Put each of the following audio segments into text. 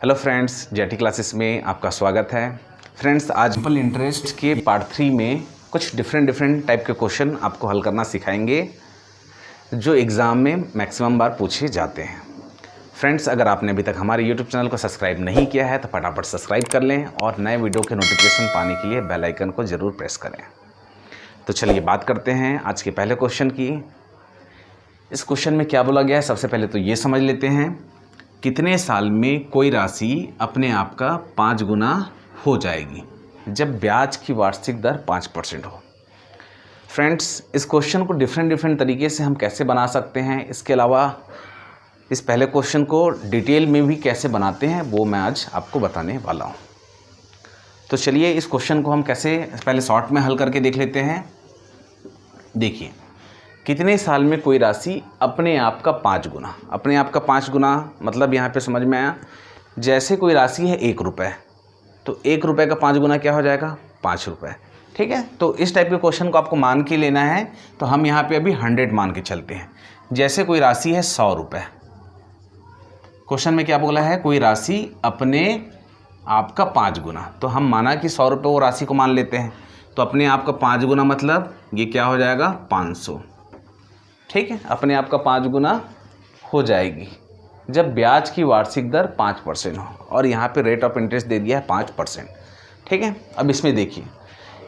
Hello friends, jetty classes में आपका स्वागत है। फ्रेंड्स, आज सिंपल इंटरेस्ट के पार्ट 3 में कुछ डिफरेंट टाइप के क्वेश्चन आपको हल करना सिखाएंगे जो एग्ज़ाम में मैक्सिमम बार पूछे जाते हैं। फ्रेंड्स, अगर आपने अभी तक हमारे यूट्यूब चैनल को सब्सक्राइब नहीं किया है तो फटाफट सब्सक्राइब कर लें और नए वीडियो के नोटिफिकेशन पाने के लिए बेल आइकन को ज़रूर प्रेस करें। तो चलिए बात करते हैं आज के पहले क्वेश्चन की। इस क्वेश्चन में क्या बोला गया है, सबसे पहले तो ये समझ लेते हैं। कितने साल में कोई राशि अपने आप का 5 गुना हो जाएगी जब ब्याज की वार्षिक दर 5% हो। फ्रेंड्स, इस क्वेश्चन को डिफरेंट तरीके से हम कैसे बना सकते हैं, इसके अलावा इस पहले क्वेश्चन को डिटेल में भी कैसे बनाते हैं वो मैं आज आपको बताने वाला हूँ। तो चलिए इस क्वेश्चन को हम कैसे पहले शॉर्ट में हल करके देख लेते हैं। देखिए, कितने साल में कोई राशि अपने आप का 5 गुना, अपने आप का 5 गुना मतलब यहाँ पे समझ में आया, जैसे कोई राशि है 1 रुपये, तो 1 रुपये का 5 गुना क्या हो जाएगा, 5 रुपये। ठीक है, तो इस टाइप के क्वेश्चन को आपको मान के लेना है, तो हम यहाँ पे अभी 100 मान के चलते हैं। जैसे कोई राशि है 100 रुपये, क्वेश्चन में क्या बोला है, कोई राशि अपने आप का 5 गुना, तो हम माना कि 100 रुपये वो राशि को मान लेते हैं, तो अपने आप का 5 गुना मतलब ये क्या हो जाएगा, 500। ठीक है, अपने आप का 5 गुना हो जाएगी जब ब्याज की वार्षिक दर 5% हो, और यहाँ पे रेट ऑफ इंटरेस्ट दे दिया है 5%। ठीक है, अब इसमें देखिए,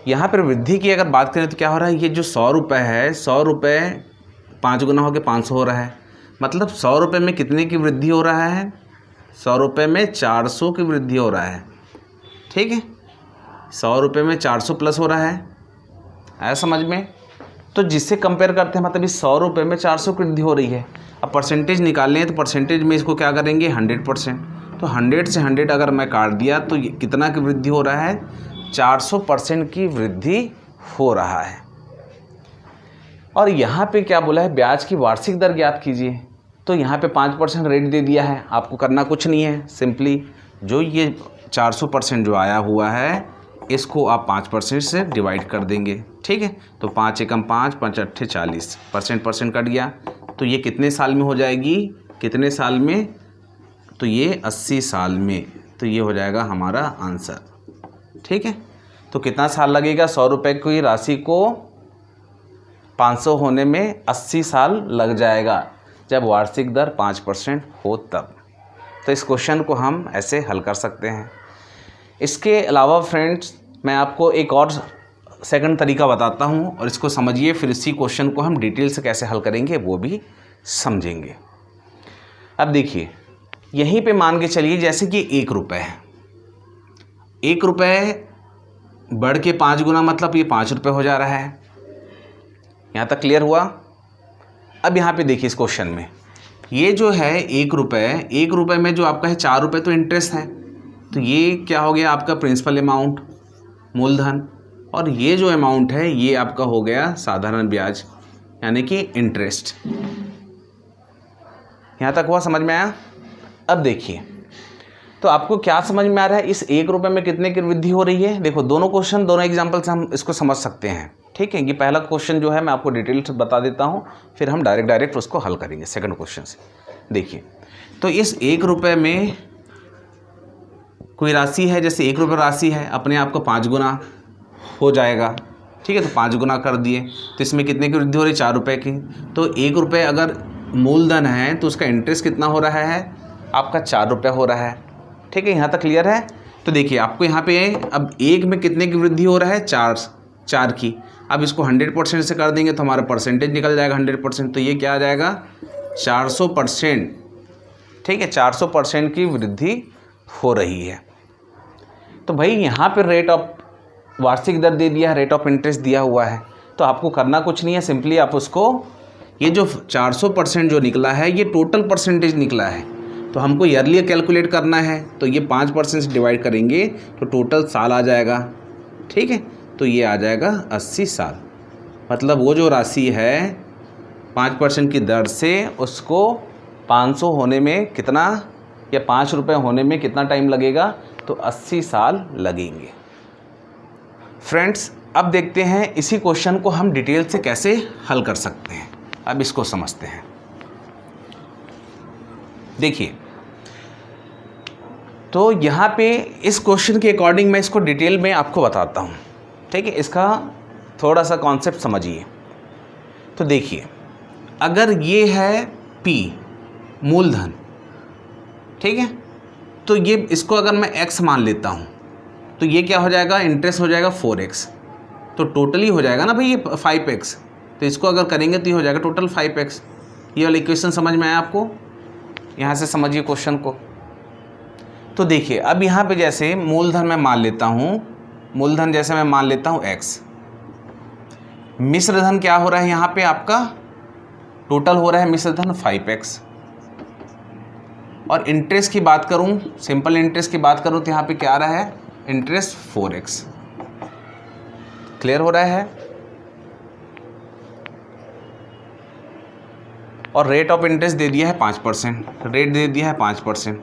यहाँ पर वृद्धि की अगर बात करें तो क्या हो रहा है, ये जो 100 रुपये है, 100 रुपये 5 गुना होकर 500 हो रहा है, मतलब 100 रुपये में कितने की वृद्धि हो रहा है, 100 रुपये में 400 की वृद्धि हो रहा है। ठीक है, 100 रुपये में 400 प्लस हो रहा है, आया समझ में। तो जिससे कंपेयर करते हैं, मतलब इस 100 रुपये में 400 की वृद्धि हो रही है। अब परसेंटेज निकालने हैं तो परसेंटेज में इसको क्या करेंगे, 100%। तो 100 से 100 अगर मैं काट दिया तो ये कितना की वृद्धि हो रहा है, 400% की वृद्धि हो रहा है। और यहाँ पे क्या बोला है, ब्याज की वार्षिक दर ज्ञात कीजिए। तो यहाँ पे 5% रेट दे दिया है, आपको करना कुछ नहीं है, सिंपली जो ये 400% जो आया हुआ है इसको आप 5% से डिवाइड कर देंगे। ठीक है, तो 5 एकम 5, 5 अट्ठे 40, परसेंट कट गया, तो ये कितने साल में हो जाएगी, कितने साल में, तो ये 80 साल में, तो ये हो जाएगा हमारा आंसर। ठीक है, तो कितना साल लगेगा, 100 रुपये की राशि को 500 होने में 80 साल लग जाएगा जब वार्षिक दर 5% हो तब। तो इस क्वेश्चन को हम ऐसे हल कर सकते हैं। इसके अलावा फ्रेंड्स, मैं आपको एक और सेकंड तरीका बताता हूँ और इसको समझिए, फिर इसी क्वेश्चन को हम डिटेल से कैसे हल करेंगे वो भी समझेंगे। अब देखिए, यहीं पे मान के चलिए जैसे कि 1 रुपये है, 1 रुपये बढ़ के 5 गुना मतलब ये 5 रुपये हो जा रहा है। यहाँ तक क्लियर हुआ। अब यहाँ पे देखिए, इस क्वेश्चन में ये जो है 1 रुपये में जो आपका है 4 रुपये तो इंटरेस्ट है, तो ये क्या हो गया आपका प्रिंसिपल अमाउंट, मूलधन, और ये जो अमाउंट है ये आपका हो गया साधारण ब्याज यानी कि इंटरेस्ट। यहाँ तक हुआ, समझ में आया। अब देखिए, तो आपको क्या समझ में आ रहा है, इस 1 रुपये में कितने की वृद्धि हो रही है। देखो, दोनों क्वेश्चन, दोनों एग्जाम्पल से हम इसको समझ सकते हैं। ठीक है, ये पहला क्वेश्चन जो है मैं आपको डिटेल से बता देता हूँ, फिर हम डायरेक्ट उसको हल करेंगे सेकंड क्वेश्चन से। देखिए, तो इस 1 रुपये में कोई राशि है, जैसे 1 रुपये राशि है, अपने आप को 5 गुना हो जाएगा। ठीक है, तो 5 गुना कर दिए, तो इसमें कितने की वृद्धि हो रही है, 4 रुपये की। तो 1 रुपये अगर मूलधन है तो उसका इंटरेस्ट कितना हो रहा है, आपका 4 रुपये हो रहा है। ठीक है, यहाँ तक क्लियर है। तो देखिए, आपको यहाँ पे अब 1 में कितने की वृद्धि हो रहा है, 4 की। अब इसको 100% से कर देंगे तो हमारा परसेंटेज निकल जाएगा 100%, तो ये क्या आ जाएगा, 400%। ठीक है, 400% की वृद्धि हो रही है। तो भाई यहाँ पे रेट ऑफ वार्षिक दर दे दिया है, रेट ऑफ इंटरेस्ट दिया हुआ है, तो आपको करना कुछ नहीं है, सिंपली आप उसको, ये जो 400% जो निकला है ये टोटल परसेंटेज निकला है, तो हमको ईयरली कैलकुलेट करना है, तो ये 5% से डिवाइड करेंगे तो टोटल साल आ जाएगा। ठीक है, तो ये आ जाएगा 80 साल, मतलब वो जो राशि है 5% की दर से उसको 500 होने में कितना, या 5 रुपये होने में कितना टाइम लगेगा, तो 80 साल लगेंगे। फ्रेंड्स, अब देखते हैं इसी क्वेश्चन को हम डिटेल से कैसे हल कर सकते हैं। अब इसको समझते हैं। देखिए, तो यहाँ पे इस क्वेश्चन के अकॉर्डिंग मैं इसको डिटेल में आपको बताता हूँ, ठीक है। इसका थोड़ा सा कॉन्सेप्ट समझिए। तो देखिए, अगर ये है P मूलधन, ठीक है, तो ये इसको अगर मैं x मान लेता हूँ तो ये क्या हो जाएगा, इंटरेस्ट हो जाएगा 4x, तो टोटली हो जाएगा ना भाई ये 5x, तो इसको अगर करेंगे तो ये हो जाएगा टोटल 5x। ये वाला इक्वेशन समझ में आया आपको? यहाँ से समझिए क्वेश्चन को। तो देखिए, अब यहाँ पे जैसे मूलधन मैं मान लेता हूँ, मूलधन जैसे मैं मान लेता हूँ x, मिश्रधन क्या हो रहा है यहाँ पे आपका, टोटल हो रहा है मिश्रधन 5x, और इंटरेस्ट की बात करूँ, सिंपल इंटरेस्ट की बात करूँ तो यहाँ पे क्या आ रहा है, इंटरेस्ट 4x। क्लियर हो रहा है? और रेट ऑफ इंटरेस्ट दे दिया है 5%, रेट दे दिया है 5%,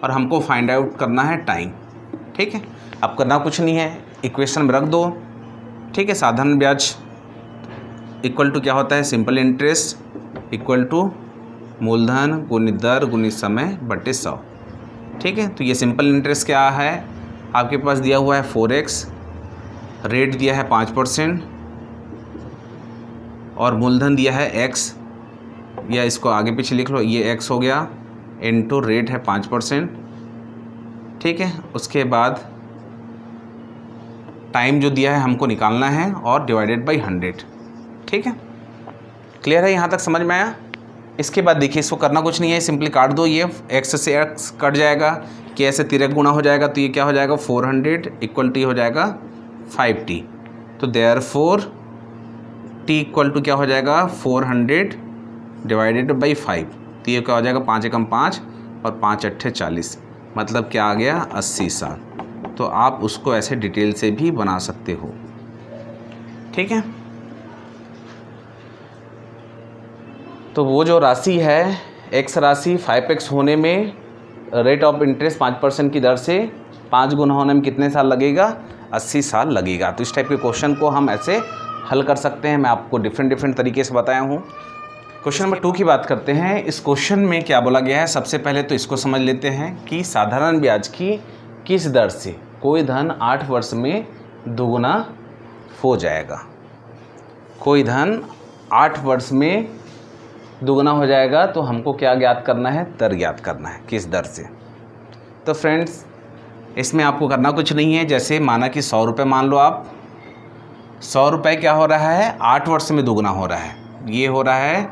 और हमको फाइंड आउट करना है टाइम, ठीक है। अब करना कुछ नहीं है, इक्वेशन में रख दो, ठीक है। साधारण ब्याज इक्वल टू क्या होता है, सिंपल इंटरेस्ट इक्वल टू मूलधन गुणित दर गुणित समय बटे 100, ठीक है। तो ये सिंपल इंटरेस्ट क्या है, आपके पास दिया हुआ है 4x, रेट दिया है 5%, और मूलधन दिया है x, या इसको आगे पीछे लिख लो, ये x हो गया, इनटू रेट है 5%, ठीक है। उसके बाद टाइम जो दिया है हमको निकालना है, और डिवाइडेड बाई 100, ठीक है। क्लियर है? यहाँ तक समझ में आया? इसके बाद देखिए, इसको करना कुछ नहीं है, सिंपली काट दो, ये x से x कट जाएगा, k से तिरक गुना हो जाएगा, तो ये क्या हो जाएगा 400 इक्वल टू हो जाएगा 5t, तो देयरफॉर t इक्वल टू क्या हो जाएगा 400 डिवाइडेड बाई 5, तो ये क्या हो जाएगा 5 एकम 5 और 5 अट्ठे 40, मतलब क्या आ गया 80 साल। तो आप उसको ऐसे डिटेल से भी बना सकते हो, ठीक है। तो वो जो राशि है x राशि 5x होने में रेट ऑफ इंटरेस्ट 5% की दर से 5 गुना होने में कितने साल लगेगा, 80 साल लगेगा। तो इस टाइप के क्वेश्चन को हम ऐसे हल कर सकते हैं, मैं आपको डिफरेंट तरीके से बताया हूँ। क्वेश्चन नंबर 2 की बात करते हैं। इस क्वेश्चन में क्या बोला गया है, सबसे पहले तो इसको समझ लेते हैं कि साधारण ब्याज की किस दर से कोई धन 8 वर्ष में दोगुना हो जाएगा। कोई धन 8 वर्ष में दुगना हो जाएगा, तो हमको क्या ज्ञात करना है, दर ज्ञात करना है, किस दर से। तो फ्रेंड्स, इसमें आपको करना कुछ नहीं है, जैसे माना कि 100 रुपये मान लो आप, 100 रुपये क्या हो रहा है 8 वर्ष में दुगना हो रहा है, ये हो रहा है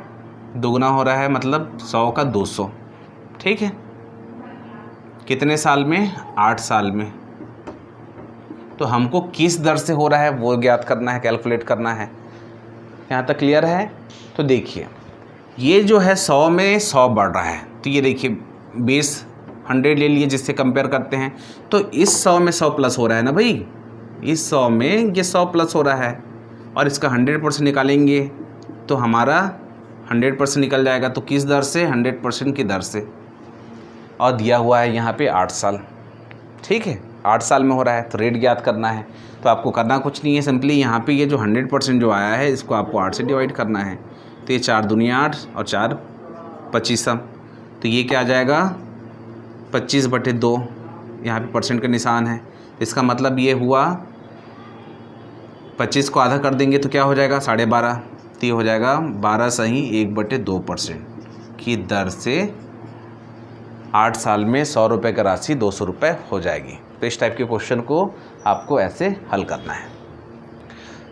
दुगना हो रहा है, मतलब 100 का 200, ठीक है। कितने साल में, 8 साल में। तो हमको किस दर से हो रहा है वो ज्ञात करना है, कैलकुलेट करना है। यहाँ तक क्लियर है? तो देखिए, ये जो है 100 में 100 बढ़ रहा है, तो ये देखिए बेस 100 ले लिए जिससे कंपेयर करते हैं, तो इस 100 में 100 प्लस हो रहा है ना भाई, इस 100 में ये 100 प्लस हो रहा है, और इसका 100% निकालेंगे तो हमारा 100% निकल जाएगा। तो किस दर से, 100% की दर से, और दिया हुआ है यहाँ पे 8 साल, ठीक है, 8 साल में हो रहा है, तो रेट ज्ञात करना है। तो आपको करना कुछ नहीं है, सिंपली यहाँ पे ये जो 100% जो आया है इसको आपको 8 से डिवाइड करना है, तो ये 4 दूनी 8 और 4 25, तो ये क्या आ जाएगा 25/2, यहाँ पे परसेंट का निशान है, तो इसका मतलब ये हुआ 25 को आधा कर देंगे तो क्या हो जाएगा 12.5, तो ये हो जाएगा 12 सही 1/2% की दर से 8 साल में 100 रुपये का राशि 200 रुपये हो जाएगी। तो इस टाइप के क्वेश्चन को आपको ऐसे हल करना है।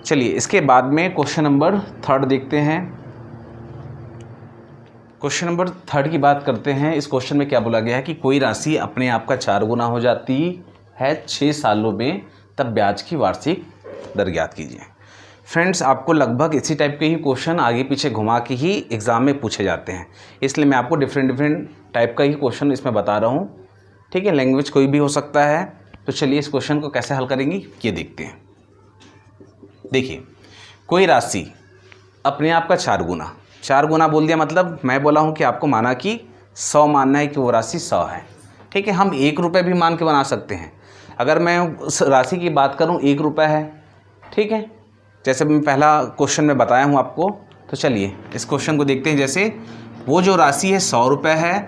चलिए, इसके बाद में क्वेश्चन नंबर 3 देखते हैं। क्वेश्चन नंबर 3 की बात करते हैं। इस क्वेश्चन में क्या बोला गया है कि कोई राशि अपने आप का 4 गुना हो जाती है 6 सालों में, तब ब्याज की वार्षिक दर ज्ञात कीजिए। फ्रेंड्स, आपको लगभग इसी टाइप के ही क्वेश्चन आगे पीछे घुमा के ही एग्ज़ाम में पूछे जाते हैं, इसलिए मैं आपको डिफरेंट टाइप का ही क्वेश्चन इसमें बता रहा हूँ, ठीक है। लैंग्वेज कोई भी हो सकता है। तो चलिए, इस क्वेश्चन को कैसे हल करेंगे ये देखते हैं। देखिए, कोई राशि अपने आप का 4 गुना बोल दिया, मतलब मैं बोला हूँ कि आपको माना कि 100 मानना है कि वो राशि 100 है, ठीक है। हम 1 रुपये भी मान के बना सकते हैं। अगर मैं उस राशि की बात करूँ 1 रुपये है, ठीक है, जैसे मैं पहला क्वेश्चन में बताया हूँ आपको। तो चलिए इस क्वेश्चन को देखते हैं। जैसे वो जो राशि है 100 रुपये है,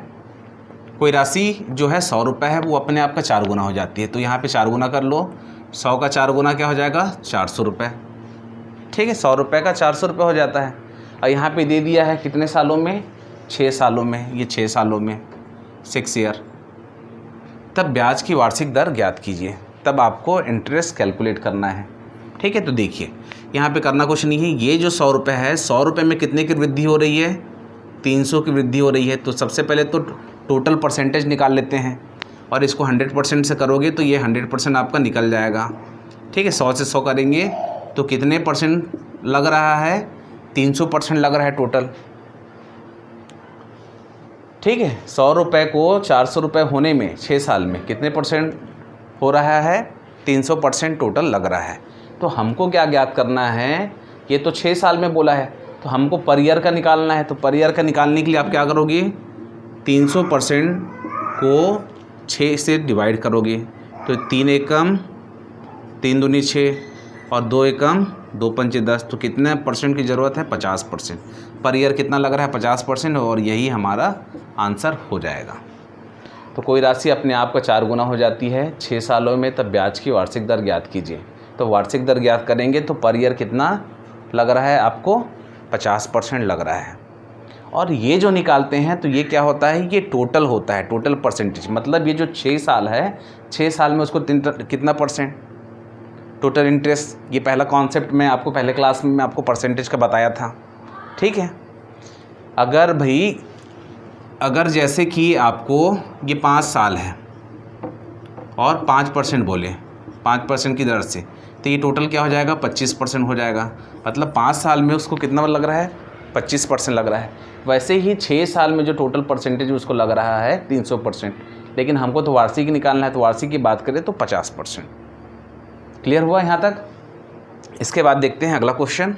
कोई राशि जो है 100 रुपये है वो अपने आप का 4 गुना हो जाती है, तो यहाँ पे 4 गुना कर लो। 100 का 4 गुना क्या हो जाएगा? 400 रुपये। ठीक है, 100 रुपये का 400 रुपये हो जाता है। और यहाँ पे दे दिया है कितने सालों में? 6 सालों में। ये 6 सालों में 6 ईयर। तब ब्याज की वार्षिक दर ज्ञात कीजिए, तब आपको इंटरेस्ट कैलकुलेट करना है। ठीक है, तो देखिए यहाँ पे करना कुछ नहीं है। ये जो 100 रुपये है, 100 रुपये में कितने की वृद्धि हो रही है? 300 की वृद्धि हो रही है। तो सबसे पहले तो टोटल परसेंटेज निकाल लेते हैं, और इसको 100% से करोगे तो ये 100% आपका निकल जाएगा। ठीक है, 100 से 100 करेंगे तो कितने परसेंट लग रहा है? 300% लग रहा है टोटल। ठीक है, 100 रुपये को 400 रुपये होने में 6 साल में कितने परसेंट हो रहा है? 300% टोटल लग रहा है। तो हमको क्या ज्ञात करना है? ये तो 6 साल में बोला है, तो हमको पर ईयर का निकालना है। तो पर ईयर का निकालने के लिए आप क्या करोगे? 300% को 6 से डिवाइड करोगे, तो 3 एकम 3 दूनी 6 और 2 एकम 2 पंचे 10। तो कितने परसेंट की ज़रूरत है? 50%। पर ईयर कितना लग रहा है? 50%, और यही हमारा आंसर हो जाएगा। तो कोई राशि अपने आप का 4 गुना हो जाती है 6 सालों में, तब ब्याज की वार्षिक दर ज्ञात कीजिए। तो वार्षिक दर ज्ञात करेंगे तो पर ईयर कितना लग रहा है आपको? 50% लग रहा है। और ये जो निकालते हैं तो ये क्या होता है? ये टोटल होता है, टोटल परसेंटेज। मतलब ये जो 6 साल है, 6 साल में उसको कितना परसेंट टोटल इंटरेस्ट, ये पहला कॉन्सेप्ट मैं आपको पहले क्लास में मैं आपको परसेंटेज का बताया था। ठीक है, अगर जैसे कि आपको ये 5 साल है और 5% बोले, 5% की दर से, तो ये टोटल क्या हो जाएगा? 25% हो जाएगा। मतलब 5 साल में उसको कितना लग रहा है? 25% लग रहा है। वैसे ही 6 साल में जो टोटल परसेंटेज उसको लग रहा है 300%, लेकिन हमको तो वार्षिक निकालना है, तो वार्षिक की बात करें तो 50%। क्लियर हुआ यहाँ तक? इसके बाद देखते हैं अगला क्वेश्चन।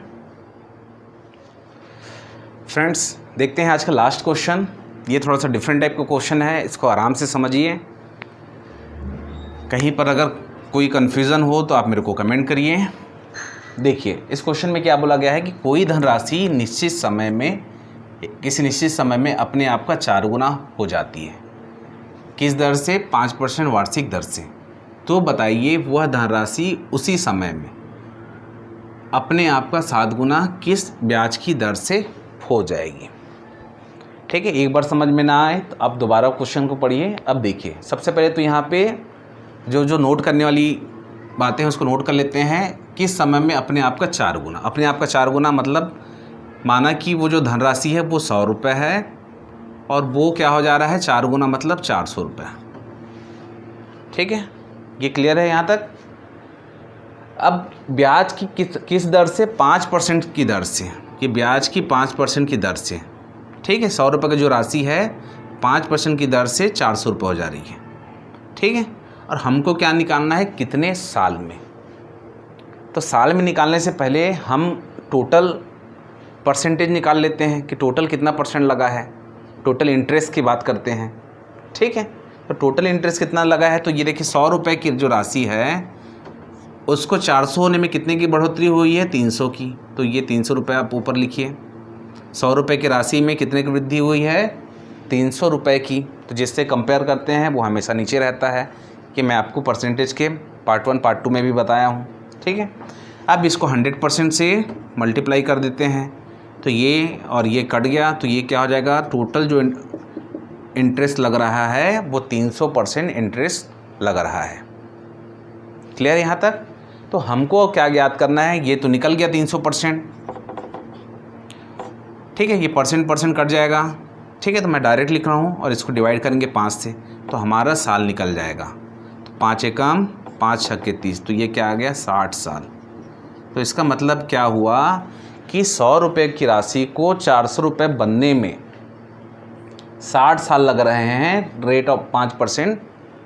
फ्रेंड्स, देखते हैं आज का लास्ट क्वेश्चन। ये थोड़ा सा डिफरेंट टाइप का क्वेश्चन है, इसको आराम से समझिए। कहीं पर अगर कोई कन्फ्यूज़न हो तो आप मेरे को कमेंट करिए। देखिए इस क्वेश्चन में क्या बोला गया है कि कोई धनराशि निश्चित समय में, किसी निश्चित समय में अपने आप का 4 गुना हो जाती है। किस दर से? 5% वार्षिक दर से। तो बताइए वह धनराशि उसी समय में अपने आप का 7 गुना किस ब्याज की दर से हो जाएगी। ठीक है, एक बार समझ में ना आए तो आप दोबारा क्वेश्चन को पढ़िए। अब देखिए सबसे पहले तो यहाँ पे जो नोट करने वाली बातें हैं उसको नोट कर लेते हैं। किस समय में अपने आप का 4 गुना? अपने आप का 4 गुना मतलब माना कि वो जो धनराशि है वो 100 रुपये है और वो क्या हो जा रहा है? 4 गुना मतलब 400 रुपये। ठीक है, ये क्लियर है यहाँ तक? अब ब्याज की किस दर से? 5% की दर से। ये ब्याज की 5% की दर से। ठीक है, 100 रुपये की जो राशि है 5% की दर से 400 रुपये हो जा रही है। ठीक है, और हमको क्या निकालना है? कितने साल में? तो साल में निकालने से पहले हम टोटल परसेंटेज निकाल लेते हैं कि टोटल कितना परसेंट लगा है। टोटल इंटरेस्ट की बात करते हैं। ठीक है, तो टोटल इंटरेस्ट कितना लगा है? तो ये देखिए 100 रुपये की जो राशि है उसको 400 होने में कितने की बढ़ोतरी हुई है? 300 की। तो ये 300 रुपये आप ऊपर लिखिए। 100 रुपये की राशि में कितने की वृद्धि हुई है? 300 रुपये की। तो जिससे कंपेयर करते हैं वो हमेशा नीचे रहता है, कि मैं आपको परसेंटेज के पार्ट 1 पार्ट 2 में भी बताया हूँ। ठीक है, अब इसको 100% से मल्टीप्लाई कर देते हैं, तो ये और ये कट गया, तो ये क्या हो जाएगा? टोटल जो इंटरेस्ट लग रहा है वो 300% इंटरेस्ट लग रहा है। क्लियर यहाँ तक? तो हमको क्या ज्ञात करना है? ये तो निकल गया 300%। ठीक है, ये परसेंट कट जाएगा। ठीक है, तो मैं डायरेक्ट लिख रहा हूँ और इसको डिवाइड करेंगे 5 से, तो हमारा साल निकल जाएगा। तो 5 एकम 5 छक्के 30, तो ये क्या आ गया? 60 साल। तो इसका मतलब क्या हुआ कि 100 रुपये की राशि को 400 रुपये बनने में 60 साल लग रहे हैं, रेट ऑफ 5%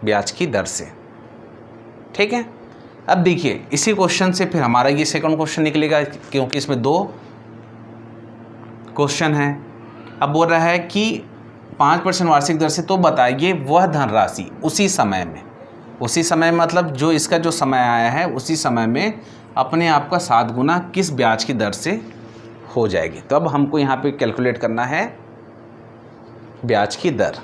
ब्याज की दर से। ठीक है, अब देखिए इसी क्वेश्चन से फिर हमारा ये सेकंड क्वेश्चन निकलेगा, क्योंकि इसमें 2 क्वेश्चन है। अब बोल रहा है कि 5% वार्षिक दर से, तो बताइए वह धनराशि उसी समय में मतलब जो इसका जो समय आया है उसी समय में अपने आप का 7 गुना किस ब्याज की दर से हो जाएगी। तो अब हमको यहाँ पे कैलकुलेट करना है ब्याज की दर।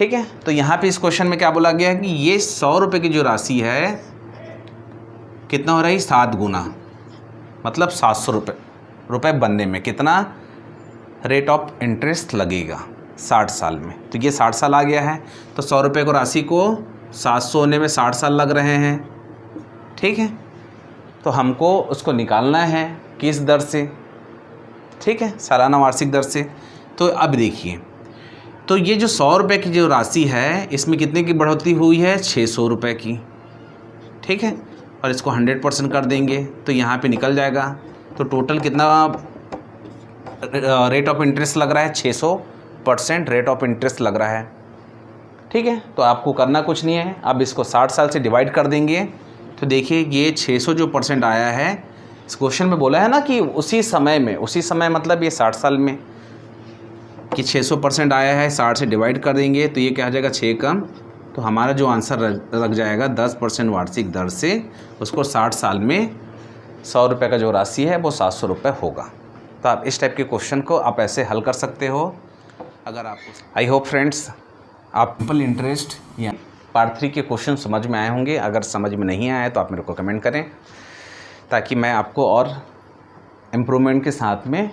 ठीक है। तो यहाँ पे इस क्वेश्चन में क्या बोला गया है कि ये 100 रुपये की जो राशि है कितना हो रहा है, 7 गुना, मतलब 700 रुपये बनने में कितना रेट ऑफ इंटरेस्ट लगेगा 60 साल में। तो ये 60 साल आ गया है, तो 100 रुपये को राशि को 700 होने में 60 साल लग रहे हैं, ठीक है। तो हमको उसको निकालना है किस दर से, ठीक है, सालाना वार्षिक दर से। तो अब देखिए, तो ये जो 100 रुपये की जो राशि है इसमें कितने की बढ़ोतरी हुई है, 600 रुपये की, ठीक है। और इसको 100% कर देंगे तो यहाँ पे निकल जाएगा। तो टोटल कितना रेट ऑफ इंटरेस्ट लग रहा है, 600% रेट ऑफ इंटरेस्ट लग रहा है, ठीक है। तो आपको करना कुछ नहीं है, अब इसको 60 साल से डिवाइड कर देंगे। तो देखिए ये 600 जो % आया है, इस क्वेश्चन में बोला है ना कि उसी समय में, उसी समय मतलब ये 60 साल में कि 600% आया है, 60 से डिवाइड कर देंगे तो ये क्या आ जाएगा, 6 कम, तो हमारा जो आंसर लग जाएगा 10% वार्षिक दर से उसको 60 साल में 100 रुपये का जो राशि है वो 700 रुपये होगा। तो आप इस टाइप के क्वेश्चन को आप ऐसे हल कर सकते हो। अगर आपको, आई होप फ्रेंड्स आप सिंपल इंटरेस्ट या पार्ट 3 के क्वेश्चन समझ में आए होंगे। अगर समझ में नहीं आए तो आप मेरे को कमेंट करें ताकि मैं आपको और इम्प्रूवमेंट के साथ में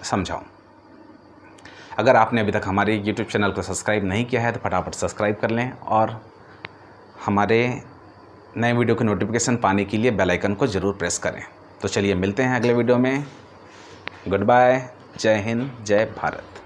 समझाऊं। अगर आपने अभी तक हमारे यूट्यूब चैनल को सब्सक्राइब नहीं किया है तो फटाफट सब्सक्राइब कर लें और हमारे नए वीडियो की नोटिफिकेशन पाने के लिए बेल आइकन को ज़रूर प्रेस करें। तो चलिए मिलते हैं अगले वीडियो में। गुड बाय, जय हिंद, जय भारत।